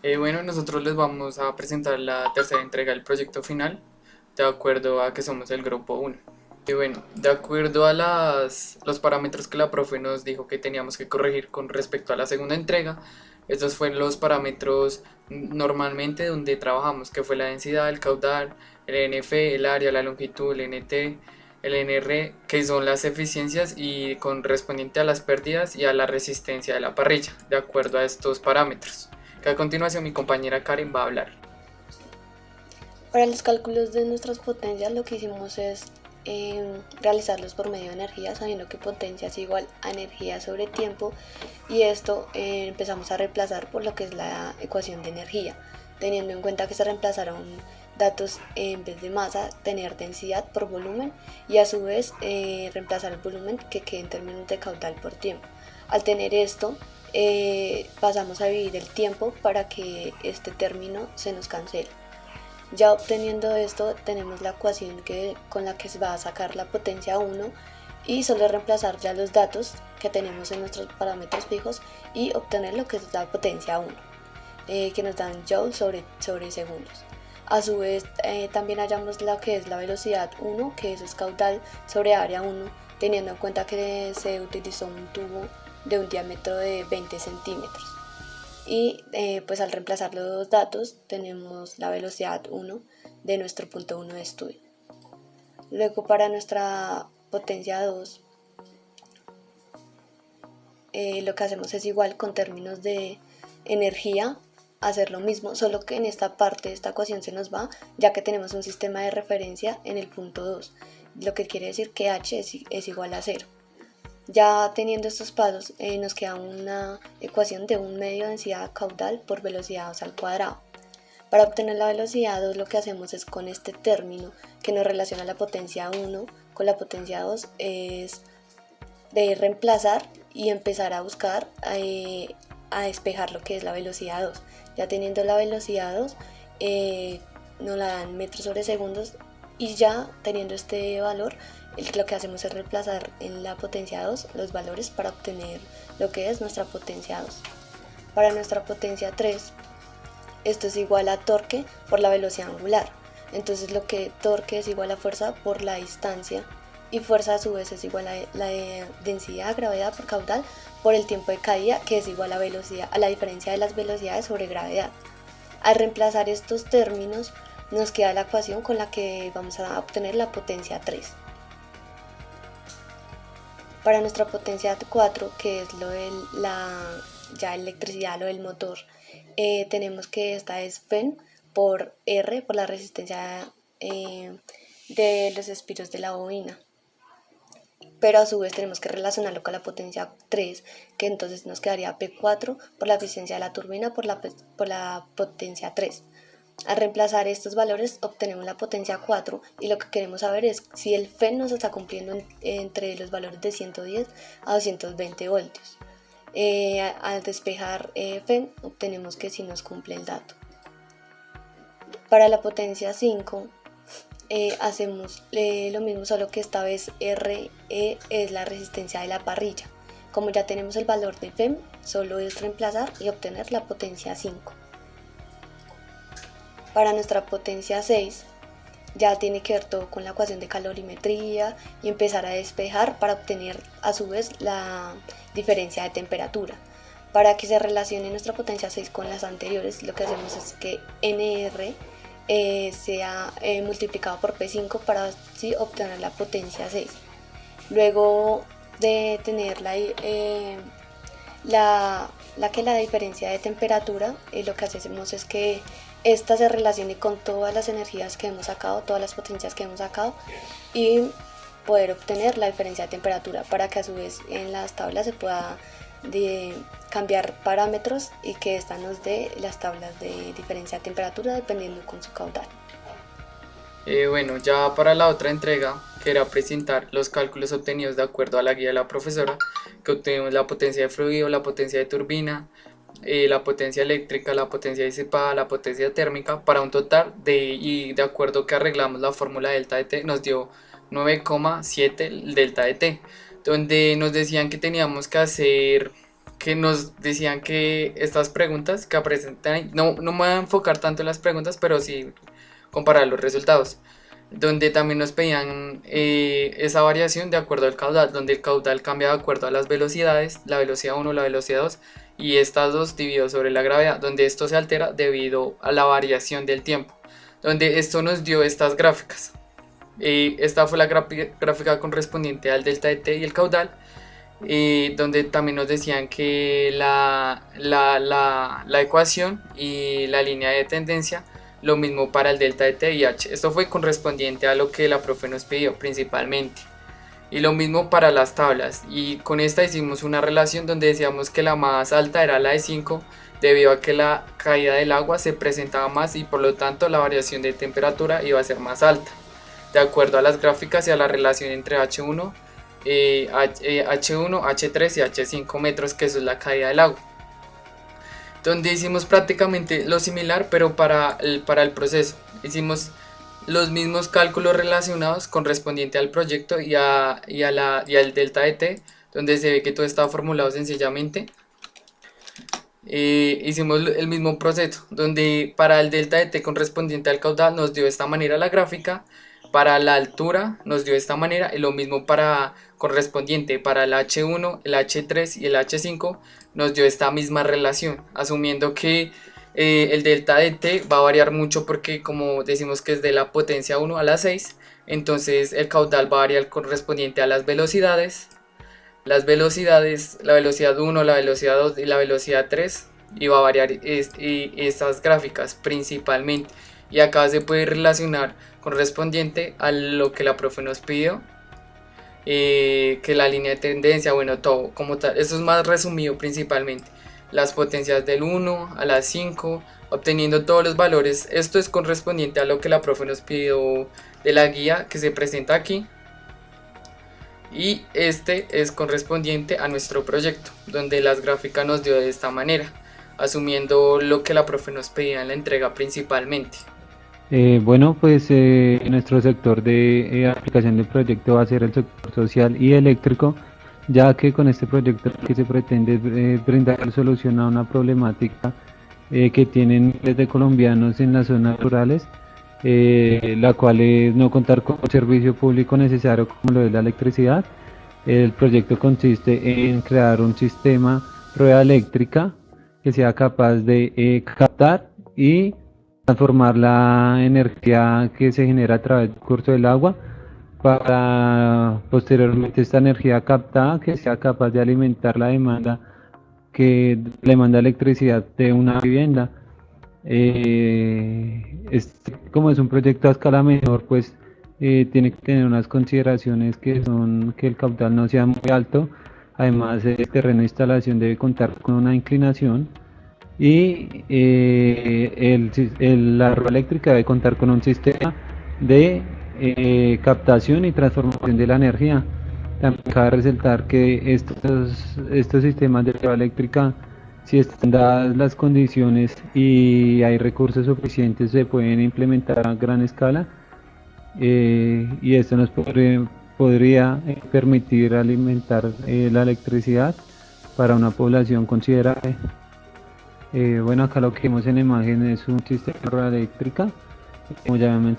Bueno, nosotros les vamos a presentar la tercera entrega del proyecto final, de acuerdo a que somos el grupo uno. Y bueno, de acuerdo a los parámetros que la profe nos dijo que teníamos que corregir con respecto a la segunda entrega, estos fueron los parámetros normalmente donde trabajamos, que fue la densidad, el caudal, el NF, el área, la longitud, el NT, el NR, que son las eficiencias y correspondiente a las pérdidas y a la resistencia de la parrilla, de acuerdo a estos parámetros, que a continuación mi compañera Karen va a hablar. Para los cálculos de nuestras potencias lo que hicimos es realizarlos por medio de energía, sabiendo que potencia es igual a energía sobre tiempo, y esto empezamos a reemplazar por lo que es la ecuación de energía, teniendo en cuenta que se reemplazaron datos en vez de masa, tener densidad por volumen, y a su vez reemplazar el volumen que quede en términos de caudal por tiempo. Al tener esto, pasamos a dividir el tiempo para que este término se nos cancele. Ya obteniendo esto, tenemos la ecuación con la que se va a sacar la potencia 1, y solo reemplazar ya los datos que tenemos en nuestros parámetros fijos y obtener lo que es la potencia 1, que nos dan joules sobre segundos. A su vez, también hallamos lo que es la velocidad 1, que eso es caudal sobre área 1, teniendo en cuenta que se utilizó un tubo de un diámetro de 20 centímetros. Y pues al reemplazar los datos tenemos la velocidad 1 de nuestro punto 1 de estudio. Luego, para nuestra potencia 2, lo que hacemos es igual con términos de energía, hacer lo mismo, solo que en esta parte de esta ecuación se nos va, ya que tenemos un sistema de referencia en el punto 2, lo que quiere decir que h es igual a 0. Ya teniendo estos pasos, nos queda una ecuación de un medio de densidad caudal por velocidad 2 al cuadrado. Para obtener la velocidad 2, lo que hacemos es, con este término que nos relaciona la potencia 1 con la potencia 2, es de reemplazar y empezar a buscar a despejar lo que es la velocidad 2. Ya teniendo la velocidad 2, nos la dan metros sobre segundos, y ya teniendo este valor, lo que hacemos es reemplazar en la potencia 2 los valores para obtener lo que es nuestra potencia 2. Para nuestra potencia 3, esto es igual a torque por la velocidad angular. Entonces lo que torque es igual a fuerza por la distancia, y fuerza a su vez es igual a la densidad, gravedad por caudal, por el tiempo de caída, que es igual a velocidad, a la diferencia de las velocidades sobre gravedad. Al reemplazar estos términos, nos queda la ecuación con la que vamos a obtener la potencia 3. Para nuestra potencia 4, que es lo de la ya electricidad, lo del motor, tenemos que esta es Fm por R, por la resistencia de los espiros de la bobina. Pero a su vez tenemos que relacionarlo con la potencia 3, que entonces nos quedaría P4 por la eficiencia de la turbina por la potencia 3. Al reemplazar estos valores obtenemos la potencia 4, y lo que queremos saber es si el FEN nos está cumpliendo entre los valores de 110 a 220 voltios. Al despejar FEN obtenemos que sí nos cumple el dato. Para la potencia 5 hacemos lo mismo, solo que esta vez RE es la resistencia de la parrilla. Como ya tenemos el valor de FEM, solo es reemplazar y obtener la potencia 5. Para nuestra potencia 6, ya tiene que ver todo con la ecuación de calorimetría y empezar a despejar para obtener a su vez la diferencia de temperatura. Para que se relacione nuestra potencia 6 con las anteriores, lo que hacemos es que NR sea multiplicado por P5 para así obtener la potencia 6. Luego de tener la diferencia de temperatura, lo que hacemos es que esta se relacione con todas las energías que hemos sacado, todas las potencias que hemos sacado, y poder obtener la diferencia de temperatura, para que a su vez en las tablas se pueda cambiar parámetros y que esta nos dé las tablas de diferencia de temperatura dependiendo con su caudal. Bueno, ya para la otra entrega, que era presentar los cálculos obtenidos de acuerdo a la guía de la profesora, que obtenemos la potencia de fluido, la potencia de turbina, la potencia eléctrica, la potencia disipada, la potencia térmica, para un total y de acuerdo que arreglamos la fórmula delta de T, nos dio 9,7 delta de T, donde nos decían que teníamos que hacer que nos decían que estas preguntas que presentan, no me voy a enfocar tanto en las preguntas, pero sí comparar los resultados, donde también nos pedían esa variación de acuerdo al caudal, donde el caudal cambia de acuerdo a las velocidades, la velocidad 1, la velocidad 2 y estas dos dividido sobre la gravedad, donde esto se altera debido a la variación del tiempo, donde esto nos dio estas gráficas. Esta fue la gráfica correspondiente al delta de t y el caudal, donde también nos decían que la ecuación y la línea de tendencia, lo mismo para el delta de t y h. Esto fue correspondiente a lo que la profe nos pidió principalmente. Y lo mismo para las tablas. Y con esta hicimos una relación donde decíamos que la más alta era la de 5, debido a que la caída del agua se presentaba más y por lo tanto la variación de temperatura iba a ser más alta, de acuerdo a las gráficas y a la relación entre H1, H3 y H5 metros, que eso es la caída del agua. Donde hicimos prácticamente lo similar, pero para el proceso. Hicimos los mismos cálculos relacionados correspondiente al proyecto y al delta de t, donde se ve que todo estaba formulado sencillamente. Hicimos el mismo proceso, donde para el delta de t correspondiente al caudal nos dio de esta manera la gráfica, para la altura nos dio de esta manera, y lo mismo para correspondiente para el H1, el H3 y el H5 nos dio esta misma relación, asumiendo que el delta de t va a variar mucho porque, como decimos que es de la potencia 1 a la 6, entonces el caudal va a variar correspondiente a las velocidades, la velocidad 1, la velocidad 2 y la velocidad 3, y va a variar estas gráficas principalmente. Y acá se puede relacionar correspondiente a lo que la profe nos pidió, que la línea de tendencia, bueno, todo como tal. Esto es más resumido principalmente. Las potencias del 1 a las 5, obteniendo todos los valores. Esto es correspondiente a lo que la profe nos pidió de la guía que se presenta aquí. Y este es correspondiente a nuestro proyecto, donde las gráficas nos dio de esta manera, asumiendo lo que la profe nos pedía en la entrega principalmente. Bueno, pues nuestro sector de aplicación del proyecto va a ser el sector social y eléctrico, ya que con este proyecto que se pretende brindar solución a una problemática que tienen miles de colombianos en las zonas rurales, la cual es no contar con un servicio público necesario como lo es la electricidad. El proyecto consiste en crear un sistema rueda eléctrica que sea capaz de captar y transformar la energía que se genera a través del curso del agua para posteriormente esta energía captada que sea capaz de alimentar la demanda de electricidad de una vivienda. Como es un proyecto a escala menor, pues tiene que tener unas consideraciones que son que el caudal no sea muy alto. Además, el terreno de instalación debe contar con una inclinación y la rueda eléctrica debe contar con un sistema de captación y transformación de la energía. También cabe resaltar que estos sistemas de rueda eléctrica, si están dadas las condiciones y hay recursos suficientes, se pueden implementar a gran escala, y esto nos podría permitir alimentar la electricidad para una población considerable. Bueno, acá lo que vemos en la imagen es un sistema de rueda eléctrica. Como ya había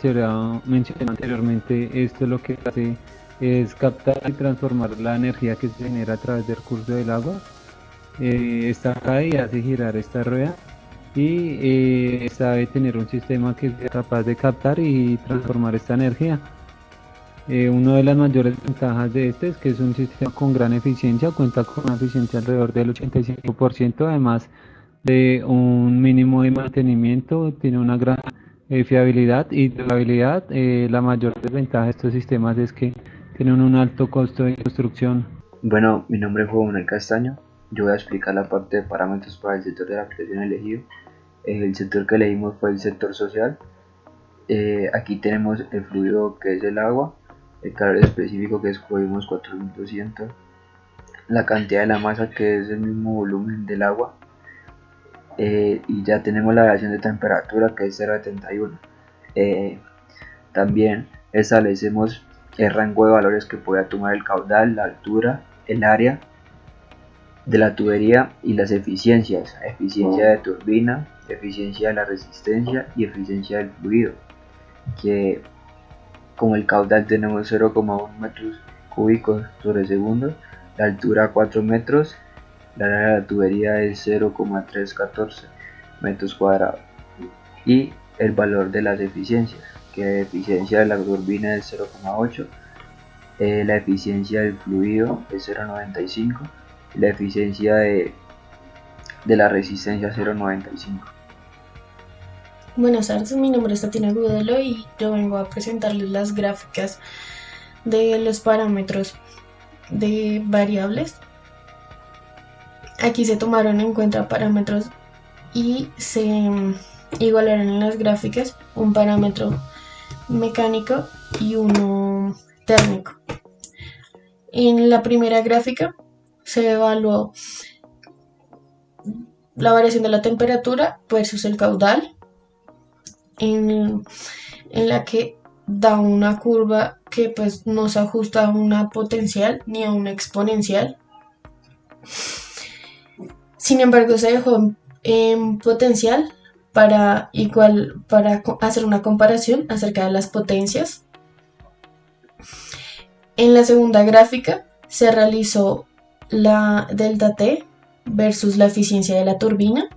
mencionado anteriormente, esto lo que hace es captar y transformar la energía que se genera a través del curso del agua. Esta acá y hace girar esta rueda, y esta debe tener un sistema que sea capaz de captar y transformar esta energía. Una de las mayores ventajas de este es que es un sistema con gran eficiencia, cuenta con una eficiencia alrededor del 85%, además de un mínimo de mantenimiento, tiene una gran fiabilidad y durabilidad. La mayor desventaja de estos sistemas es que tienen un alto costo de construcción. Bueno, mi nombre es Juan Manuel Castaño. Yo voy a explicar la parte de parámetros para el sector de la aplicación elegido. El sector que elegimos fue el sector social. Aquí tenemos el fluido, que es el agua, el calor específico, que escogimos 4200, la cantidad de la masa, que es el mismo volumen del agua, y ya tenemos la variación de temperatura, que es 0,71. También establecemos el rango de valores que puede tomar el caudal, la altura, el área, de la tubería y las eficiencias: eficiencia de turbina, eficiencia de la resistencia y eficiencia del fluido, que como el caudal tenemos 0,1 metros cúbicos sobre segundo, la altura 4 metros, la área de la tubería es 0,314 metros cuadrados, y el valor de las eficiencias, que la eficiencia de la turbina es 0,8, la eficiencia del fluido es 0,95 y la eficiencia de la resistencia 0,95. Buenas tardes, mi nombre es Tatiana Gudelo y yo vengo a presentarles las gráficas de los parámetros de variables. Aquí se tomaron en cuenta parámetros y se igualaron en las gráficas un parámetro mecánico y uno térmico. En la primera gráfica se evaluó la variación de la temperatura versus el caudal, en la que da una curva que pues no se ajusta a una potencial ni a una exponencial. Sin embargo, se dejó en potencial para hacer una comparación acerca de las potencias. En la segunda gráfica se realizó la delta T versus la eficiencia de la turbina.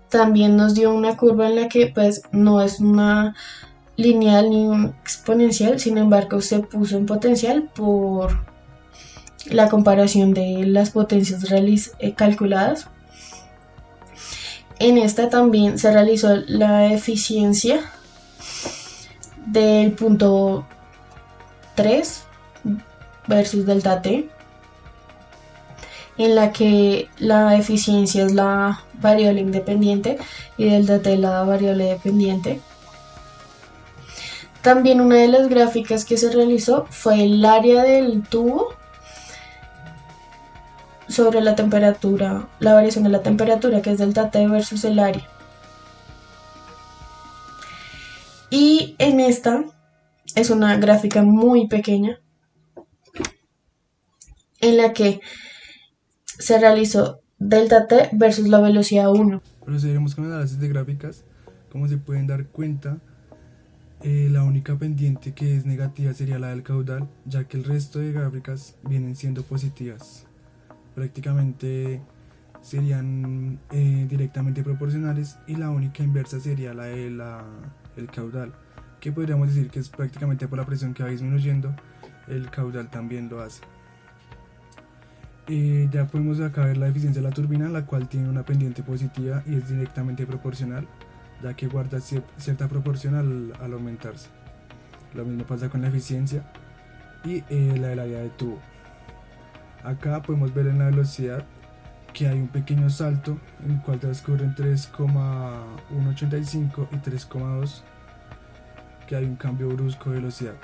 También nos dio una curva en la que pues no es una lineal ni un exponencial, sin embargo se puso en potencial por la comparación de las potencias calculadas. En esta también se realizó la eficiencia del punto 3 versus delta T, en la que la eficiencia es la variable independiente y delta T la variable dependiente. También una de las gráficas que se realizó fue el área del tubo sobre la temperatura, la variación de la temperatura, que es delta T versus el área. Y en esta es una gráfica muy pequeña en la que se realizó delta T versus la velocidad 1. Procederemos con el análisis de gráficas. Como se pueden dar cuenta, la única pendiente que es negativa sería la del caudal, ya que el resto de gráficas vienen siendo positivas. Prácticamente serían directamente proporcionales, y la única inversa sería la del caudal, que podríamos decir que es prácticamente por la presión que va disminuyendo, el caudal también lo hace. Ya podemos acá ver la eficiencia de la turbina, la cual tiene una pendiente positiva y es directamente proporcional, ya que guarda cierta proporción al aumentarse. Lo mismo pasa con la eficiencia y la del área de tubo. Acá podemos ver en la velocidad que hay un pequeño salto en el cual transcurren 3,185 y 3,2, que hay un cambio brusco de velocidad.